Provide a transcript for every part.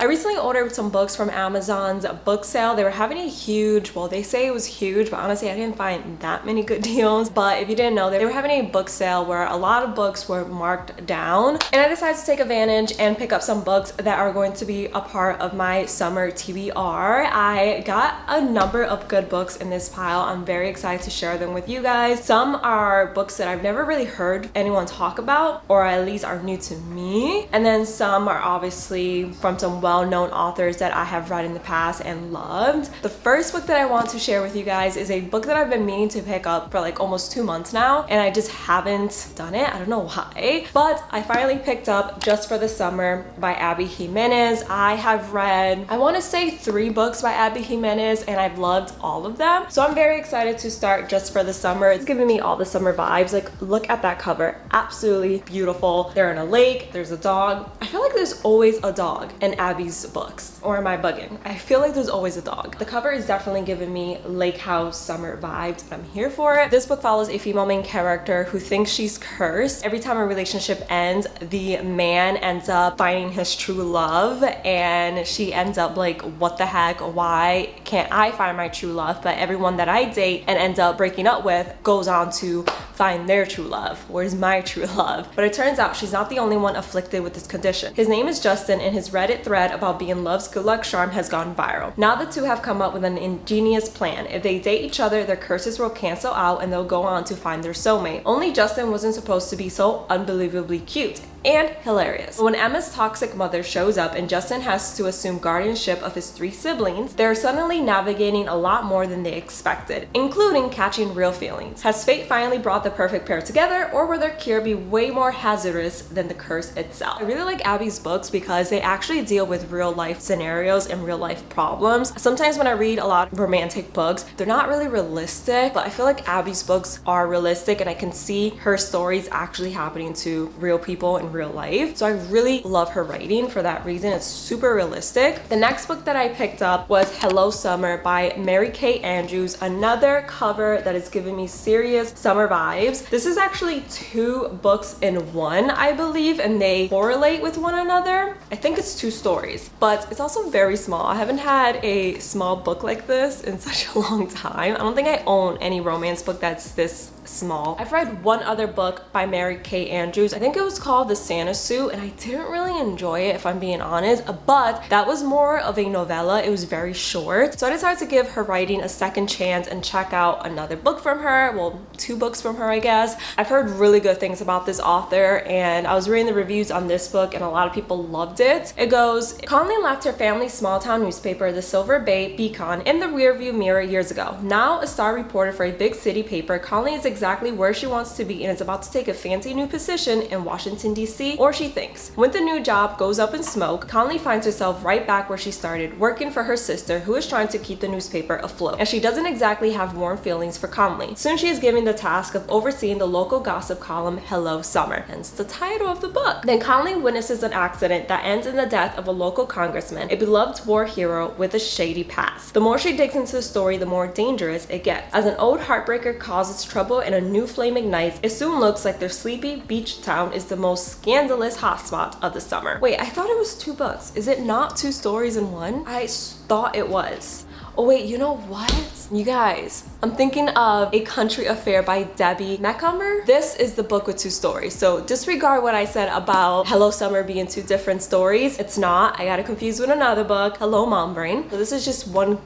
I recently ordered some books from Amazon's book sale. They were having a huge, well, they say it was huge, but honestly I didn't find that many good deals. But if you didn't know, they were having a book sale where a lot of books were marked down, and I decided to take advantage and pick up some books that are going to be a part of my summer TBR. I got a number of good books in this pile. I'm very excited to share them with you guys. Some are books that I've never really heard anyone talk about, or at least are new to me, and then some are obviously from some well-known authors that I have read in the past and loved. The first book that I want to share with you guys is a book that I've been meaning to pick up for like almost 2 months now, and I just haven't done it. I don't know why, but I finally picked up Just for the Summer by Abby Jimenez. I have read, I want to say 3 books by Abby Jimenez, and I've loved all of them. So I'm very excited to start Just for the Summer. It's giving me all the summer vibes. Like, look at that cover. Absolutely beautiful. They're in a lake. There's a dog. I feel like there's always a dog in Abby's books. Or am I bugging? I feel like there's always a dog. The cover is definitely giving me lake house summer vibes, and I'm here for it. This book follows a female main character who thinks she's cursed. Every time a relationship ends, the man ends up finding his true love, and she ends up like, what the heck? Why can't I find my true love? But everyone that I date and end up breaking up with goes on to find their true love. Where's my true love? But it turns out she's not the only one afflicted with this condition. His name is Justin, and his Reddit thread about being love's good luck charm has gone viral. Now the two have come up with an ingenious plan. If they date each other, their curses will cancel out and they'll go on to find their soulmate. Only Justin wasn't supposed to be so unbelievably cute and hilarious. When Emma's toxic mother shows up and Justin has to assume guardianship of his 3 siblings, they're suddenly navigating a lot more than they expected, including catching real feelings. Has fate finally brought the perfect pair together, or will their cure be way more hazardous than the curse itself? I really like Abby's books because they actually deal with real life scenarios and real life problems. Sometimes when I read a lot of romantic books, they're not really realistic, but I feel like Abby's books are realistic, and I can see her stories actually happening to real people in real life. So I really love her writing for that reason. It's super realistic. The next book that I picked up was Hello Summer by Mary Kate Andrews, another cover that is giving me serious summer vibes. This is actually 2 books in one, I believe, and they correlate with one another. I think it's 2 stories, but it's also very small. I haven't had a small book like this in such a long time. I don't think I own any romance book that's this small. I've read one other book by Mary Kate Andrews. I think it was called The Santa Suit, and I didn't really enjoy it, if I'm being honest, but that was more of a novella. It was very short. So I decided to give her writing a second chance and check out another book from her. Well, 2 books from her, I guess. I've heard really good things about this author, and I was reading the reviews on this book and a lot of people loved it. It goes, Conley left her family's small town newspaper, the Silver Bay Beacon, in the rearview mirror years ago. Now a star reporter for a big city paper, Conley is exactly where she wants to be and is about to take a fancy new position in Washington, D.C., or she thinks. When the new job goes up in smoke, Conley finds herself right back where she started, working for her sister, who is trying to keep the newspaper afloat. And she doesn't exactly have warm feelings for Conley. Soon she is given the task of overseeing the local gossip column Hello Summer, hence the title of the book. Then Conley witnesses an accident that ends in the death of a local congressman, a beloved war hero with a shady past. The more she digs into the story, the more dangerous it gets. As an old heartbreaker causes trouble and a new flame ignites, it soon looks like their sleepy beach town is the most scandalous hotspot of the summer. Wait, I thought it was 2 books. Is it not 2 stories in one? I thought it was. Oh wait, you know what? You guys, I'm thinking of A Country Affair by Debbie Macomber. This is the book with 2 stories. So disregard what I said about Hello Summer being 2 different stories. It's not. I got it confused with another book, Hello Mom Brain. So this is just one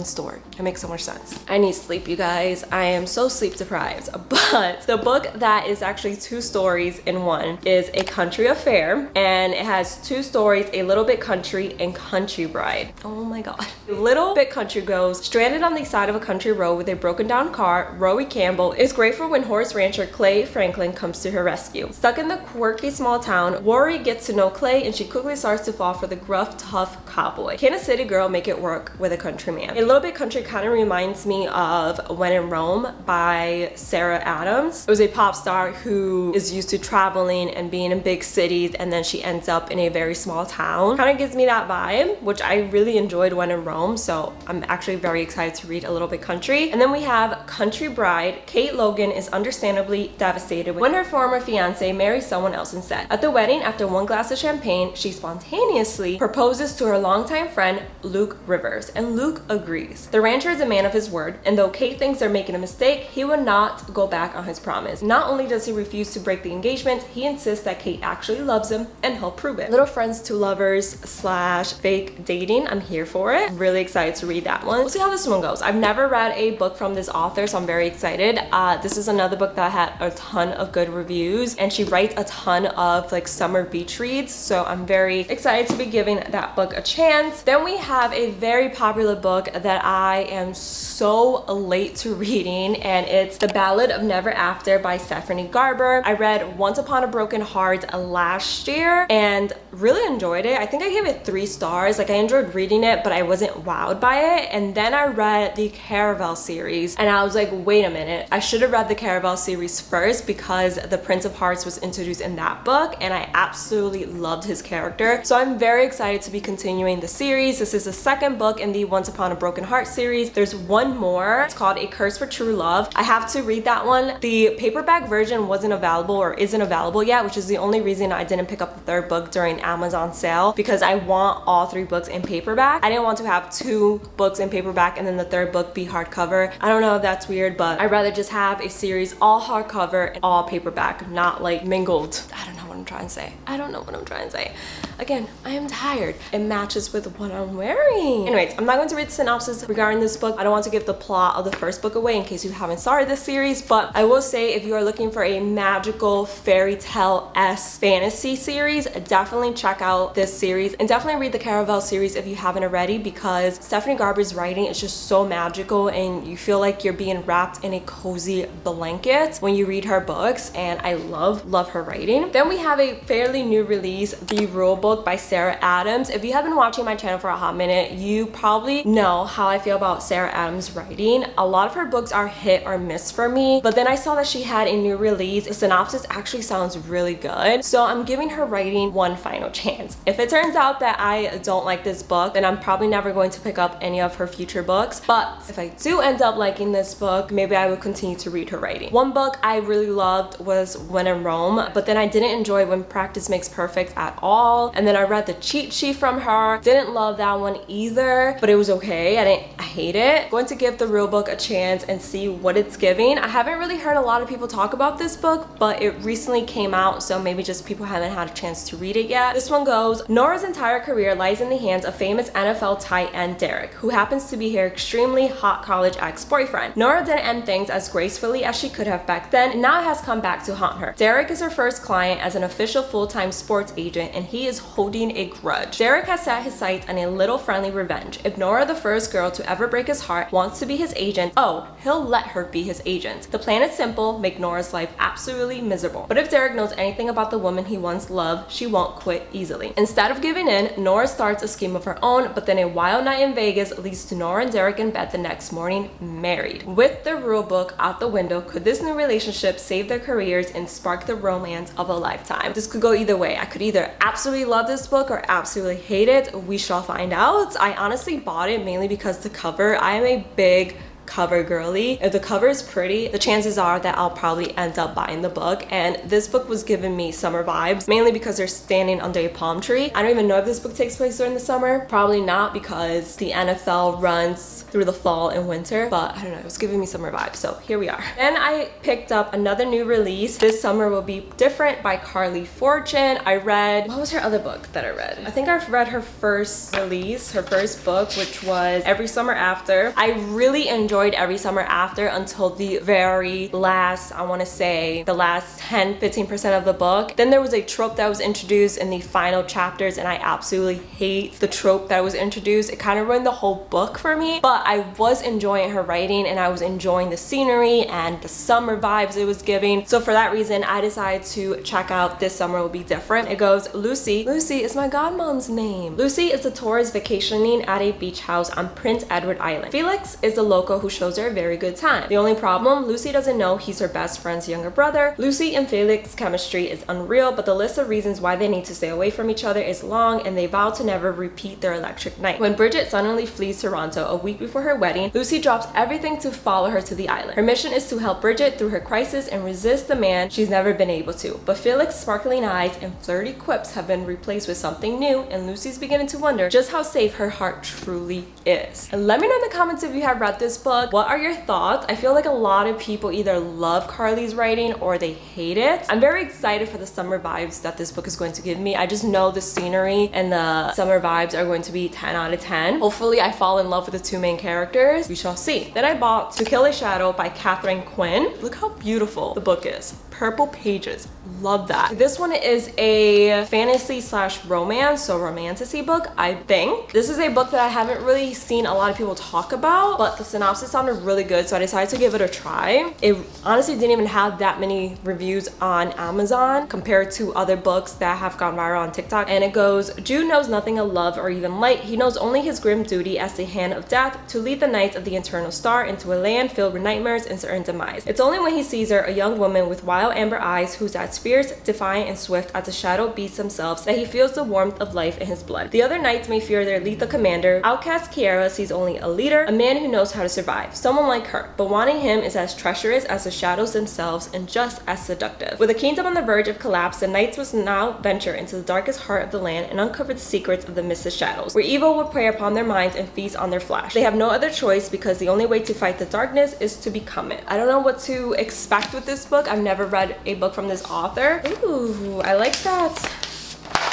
story. It makes so much sense. I need sleep, you guys. I am so sleep deprived. But the book that is actually 2 stories in one is A Country Affair, and it has 2 stories, A Little Bit Country and Country Bride. Oh my god. Little Bit Country goes, stranded on the side of a country road with a broken down car, Rowie Campbell is grateful when horse rancher Clay Franklin comes to her rescue. Stuck in the quirky small town, Rory gets to know Clay and she quickly starts to fall for the gruff, tough cowboy. Can a city girl make it work with a country man? A Little Bit Country kind of reminds me of When in Rome by Sarah Adams. It was a pop star who is used to traveling and being in big cities, and then she ends up in a very small town. Kind of gives me that vibe, which I really enjoyed When in Rome, so I'm actually very excited to read A Little Bit Country. And then we have Country Bride. Kate Logan is understandably devastated when her former fiance marries someone else instead. At the wedding, after one glass of champagne, she spontaneously proposes to her longtime friend Luke Rivers, and Luke agrees. The rancher is a man of his word, and though Kate thinks they're making a mistake, he would not go back on his promise. Not only does he refuse to break the engagement, he insists that Kate actually loves him, and he'll prove it. Little Friends to Lovers slash fake dating. I'm here for it. Really excited to read that one. We'll see how this one goes. I've never read a book from this author, so I'm very excited. This is another book that had a ton of good reviews, and she writes a ton of like summer beach reads, so I'm very excited to be giving that book a chance. Then we have a very popular book that I am so late to reading, and it's The Ballad of Never After by Stephanie Garber. I read Once Upon a Broken Heart last year and really enjoyed it. I think I gave it 3 stars. Like, I enjoyed reading it, but I wasn't wowed by it. And then I read the Caraval series, and I was like, wait a minute, I should have read the Caraval series first because the Prince of Hearts was introduced in that book, and I absolutely loved his character. So I'm very excited to be continuing the series. This is the second book in the Once Upon a Broken Heart series. There's one more. It's called A Curse for True Love. I have to read that one. The paperback version wasn't available or isn't available yet, which is the only reason I didn't pick up the third book during Amazon sale, because I want all 3 books in paperback. I didn't want to have 2 books in paperback and then the third book be hardcover. I don't know if that's weird, but I'd rather just have a series all hardcover and all paperback, not like mingled. I don't know what I'm trying to say. I don't know what I'm trying to say. Again, I am tired. It matches with what I'm wearing. Anyways, I'm not going to read the synopsis regarding this book. I don't want to give the plot of the first book away in case you haven't started this series, but I will say if you are looking for a magical fairy tale-esque fantasy series, definitely check out this series, and definitely read the Caraval series if you haven't already, because Stephanie Garber's writing is just so magical and you feel like you're being wrapped in a cozy blanket when you read her books, and I love her writing. Then we have a fairly new release, The Rulebook by Sarah Adams. If you have been watching my channel for a hot minute, you probably know how I feel about Sarah Adams' writing. A lot of her books are hit or miss for me, but then I saw that she had a new release. The synopsis actually sounds really good, so I'm giving her writing one final chance. If it turns out that I don't like this book, then I'm probably never going to pick up any of her future books, but if I do end up liking this book, maybe I will continue to read her writing. One book I really loved was When in Rome, but then I didn't enjoy When Practice Makes Perfect at all. And then I read the cheat sheet from her. Didn't love that one either, but it was okay. I hate it. Going to give The Real Book a chance and see what it's giving. I haven't really heard a lot of people talk about this book, but it recently came out, so maybe just people haven't had a chance to read it yet. This one goes, Nora's entire career lies in the hands of famous NFL tight end Derek, who happens to be her extremely hot college ex-boyfriend. Nora didn't end things as gracefully as she could have back then, and now it has come back to haunt her. Derek is her first client as an official full-time sports agent, and he is holding a grudge. Derek has set his sights on a little friendly revenge. If Nora, the first girl to ever break his heart, wants to be his agent, oh, he'll let her be his agent. The plan is simple, make Nora's life absolutely miserable. But if Derek knows anything about the woman he once loved, she won't quit easily. Instead of giving in, Nora starts a scheme of her own, but then a wild night in Vegas leads to Nora and Derek in bed the next morning, married. With The Rule Book out the window, could this new relationship save their careers and spark the romance of a lifetime? This could go either way. I could either absolutely love this book or absolutely hate it. We shall find out. I honestly bought it mainly because the cover. I am a big cover girly. If the cover is pretty, the chances are that I'll probably end up buying the book, and this book was giving me summer vibes, mainly because they're standing under a palm tree. I don't even know if this book takes place during the summer. Probably not, because the NFL runs through the fall and winter, but I don't know, it was giving me summer vibes, so here we are. Then I picked up another new release, This Summer Will Be Different by Carly Fortune. I read, what was her other book that I read? I think I've read her first release, her first book, which was Every Summer After. I really enjoyed enjoyed every summer after until the very last, I want to say the last 10-15% of the book. Then there was a trope that was introduced in the final chapters, and I absolutely hate the trope that was introduced. It kind of ruined the whole book for me, but I was enjoying her writing and I was enjoying the scenery and the summer vibes it was giving. So for that reason, I decided to check out This Summer Will Be Different. It goes, Lucy is my godmom's name. Lucy is a tourist vacationing at a beach house on Prince Edward Island. Felix is a local who shows her a very good time. The only problem, Lucy doesn't know he's her best friend's younger brother. Lucy and Felix's chemistry is unreal, but the list of reasons why they need to stay away from each other is long, and they vow to never repeat their electric night. When Bridget suddenly flees Toronto a week before her wedding, Lucy drops everything to follow her to the island. Her mission is to help Bridget through her crisis and resist the man she's never been able to. But Felix's sparkling eyes and flirty quips have been replaced with something new, and Lucy's beginning to wonder just how safe her heart truly is. And let me know in the comments if you have read this book. What are your thoughts? I feel like a lot of people either love Carly's writing or they hate it. I'm very excited for the summer vibes that this book is going to give me. I just know the scenery and the summer vibes are going to be 10 out of 10. Hopefully I fall in love with the two main characters. We shall see. Then I bought To Kill a Shadow by Catherine Quinn. Look how beautiful the book is. Purple pages. Love that. This one is a fantasy slash romance, so romantasy book, I think. This is a book that I haven't really seen a lot of people talk about, but the synopsis sounded really good, so I decided to give it a try. It honestly didn't even have that many reviews on Amazon compared to other books that have gone viral on TikTok. And it goes, Jude knows nothing of love or even light. He knows only his grim duty as the hand of death to lead the Knights of the Eternal Star into a land filled with nightmares and certain demise. It's only when he sees her, a young woman with wild amber eyes who's as fierce, defiant, and swift as the shadow beasts themselves, that he feels the warmth of life in his blood. The other knights may fear their lethal commander. Outcast Kiara sees only a leader, a man who knows how to survive, someone like her, but wanting him is as treacherous as the shadows themselves and just as seductive. With a kingdom on the verge of collapse, the knights must now venture into the darkest heart of the land and uncover the secrets of the misted shadows, where evil will prey upon their minds and feast on their flesh. They have no other choice because the only way to fight the darkness is to become it. I don't know what to expect with this book. I've never read a book from this author. Ooh, I like that.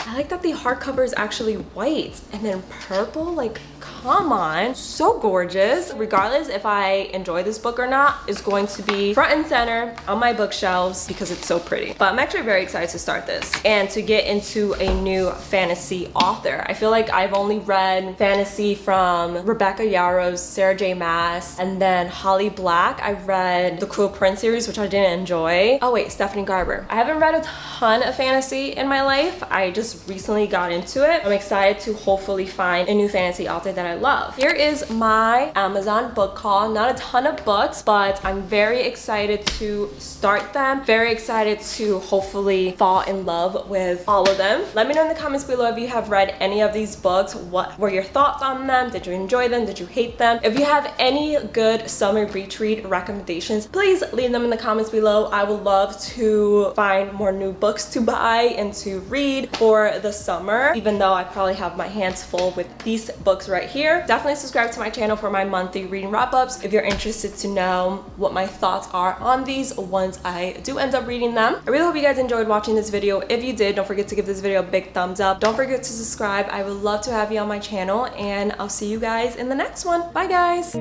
I like that the hardcover is actually white and then purple. Like, come on, so gorgeous. Regardless if I enjoy this book or not, it's going to be front and center on my bookshelves because it's so pretty. But I'm actually very excited to start this and to get into a new fantasy author. I feel like I've only read fantasy from Rebecca Yarros, Sarah J Maas, and then Holly Black. I read the Cruel Prince series, which I didn't enjoy. Oh wait, Stephanie Garber. I haven't read a ton of fantasy in my life. I just recently got into it. I'm excited to hopefully find a new fantasy author that I love. Here is my Amazon book haul. Not a ton of books, but I'm very excited to start them. Very excited to hopefully fall in love with all of them. Let me know in the comments below if you have read any of these books. What were your thoughts on them? Did you enjoy them? Did you hate them? If you have any good summer retreat recommendations, please leave them in the comments below. I would love to find more new books to buy and to read for the summer, even though I probably have my hands full with these books right here. Definitely subscribe to my channel for my monthly reading wrap-ups if you're interested to know what my thoughts are on these once I do end up reading them. I really hope you guys enjoyed watching this video. If you did, don't forget to give this video a big thumbs up. Don't forget to subscribe. I would love to have you on my channel, and I'll see you guys in the next one. Bye guys.